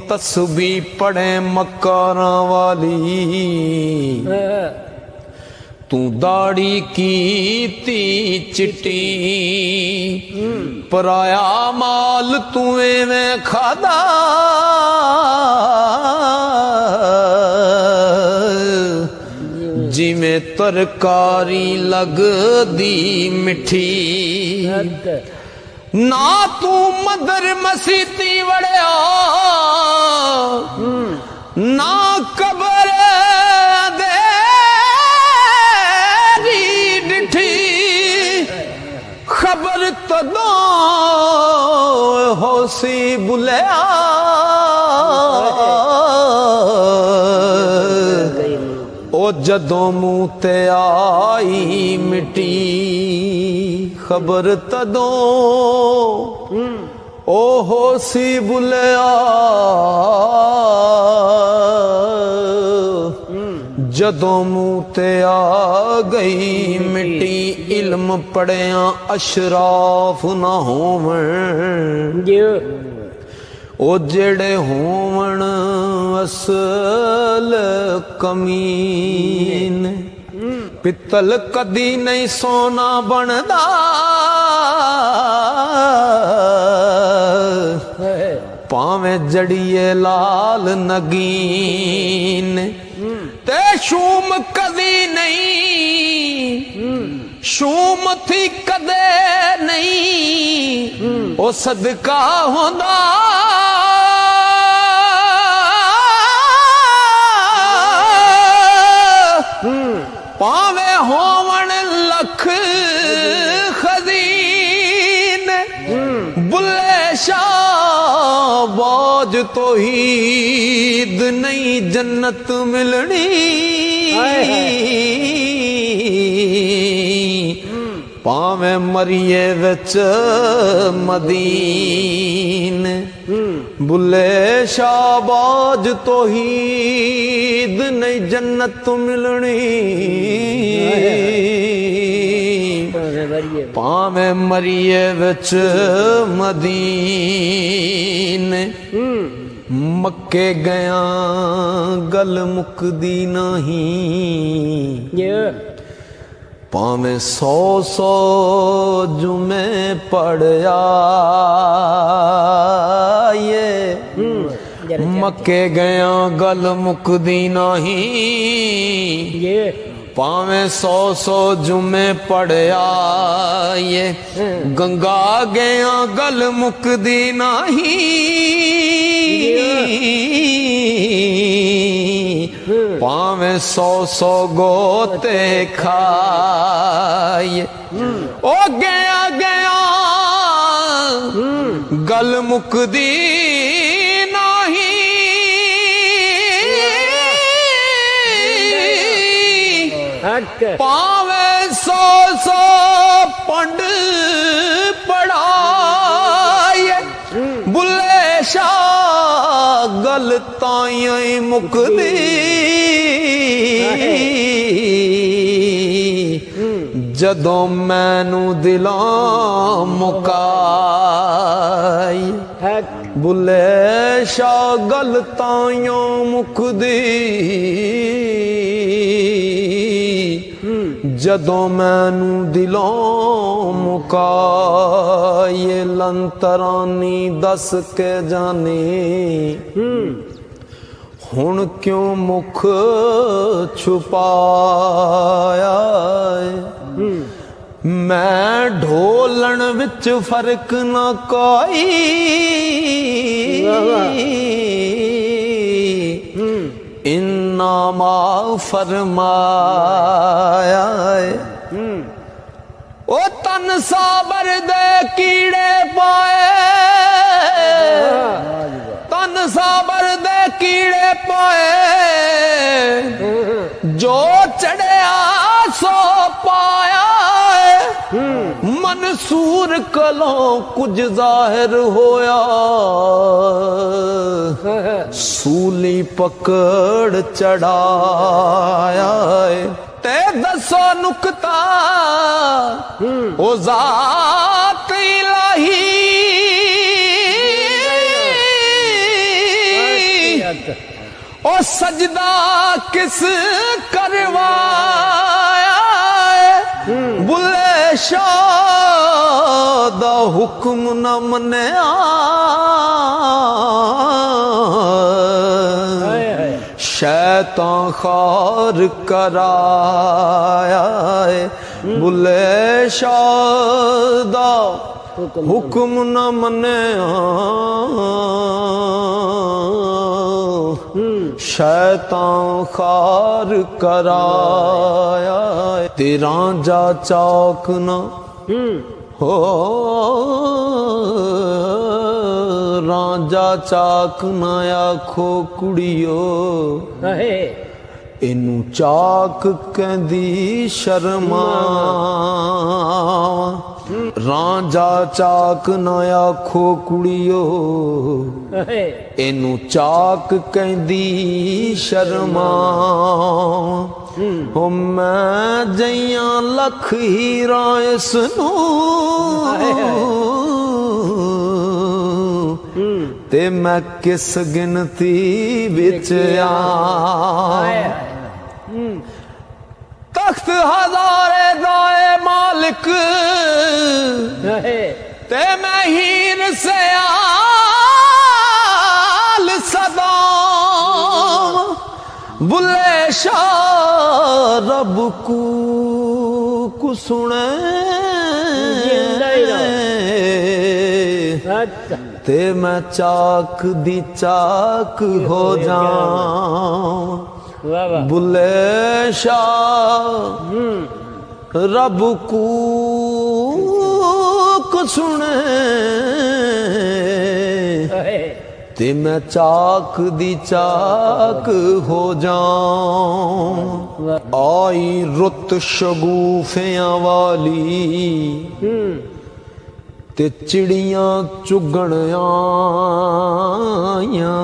तस्बीह पढ़े मकारा वाली, तू दाढ़ी कीती चिट्टी, पराया माल तू एवें खादा, जिमें तरकारी लगदी मिठी। ना तू मदर मसीती वड़िया, ना कबर देरी डिठी, खबर तदों होसी बुलिया, ओ जदों मुंह ते आई मिट्टी, खबर तदों ओ होसी बुलिया, जदों मुंह ते आ गई मिट्टी। इल्म पढ़िया अशराफ ना होवण, ओ जेड़े होवण असल कमीन, पित्तल कदी नहीं सोना बनदा, पावे जड़िए लाल नगीन, ते शूम कदी नहीं, शूम थी कदे नहीं, ओ सदका होंदा, पावे होवण लख खजीन, बुल्ले शाह बाज तो हीद नहीं जन्नत मिलनी, पावे मरिए विच मदीन, बुल्ले शाहबाज तो हीद नहीं जन्नत मिलनी, पावे मरिए विच मदीन। मक्के गया गल मुकदी नहीं, पावे 100 जुमे पढ़या, ये मक्के गया गल मुकदी नहीं, पावे 100 जुमे पढ़या, ये गंगा गया गल मुकदी नहीं, पावे 100 गोते खाए, ओ गया गया गल मुकदी नहीं, पावे 100 पंड पढ़ाए, बुल्ले शाह गल ताई मुकदी, जदों मैनू दिलां मुकाई, बुल्ले शाह गल ताइयों मुकदी, जदों मैनू दिलों मुकाए। लंतरानी दस के जाने हुण क्यों मुख छुपाया, मैं ढोलन विच फर्क ना कोई, इन्ना मां फरमाया, ओ तन साबर दे कीड़े पाए, तन साबर दे कीड़े पाए, जो चढ़िया सो पाया, मंसूर कलों कुछ जाहिर होया, सूली पकड़ चढ़ाया, ते दसो नुकता ओ जात इलाही, ओ सजदा किस करवाया बुले शाह दा हुक्म न मन्या शैतान खार कराया बुले शाह दा हुक्म न मन्या शैतान खार कराया तेरा जा चौक न हो राजा चाक न आखो कुड़ियो इनू चाक कहंदी शर्मा राजा चाक न आखो कुड़ियो इनू चाक कहंदी शर्मा हो मैं जइया लख हीरा इसनू ते मैं किस गिनती बिच तख्त हजारे दाए मालिक ते मैं हीर से आल सदा बुले शाह रब को सुने ते मैं चाक दी चाक हो जाऊं बुले शाह रब को सुने ते मैं चाक दी चाक हो जाऊं आई रुत शगुफियां वाली ते चिड़ियां चुगण आइयां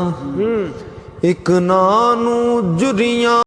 एक नानू जुरियां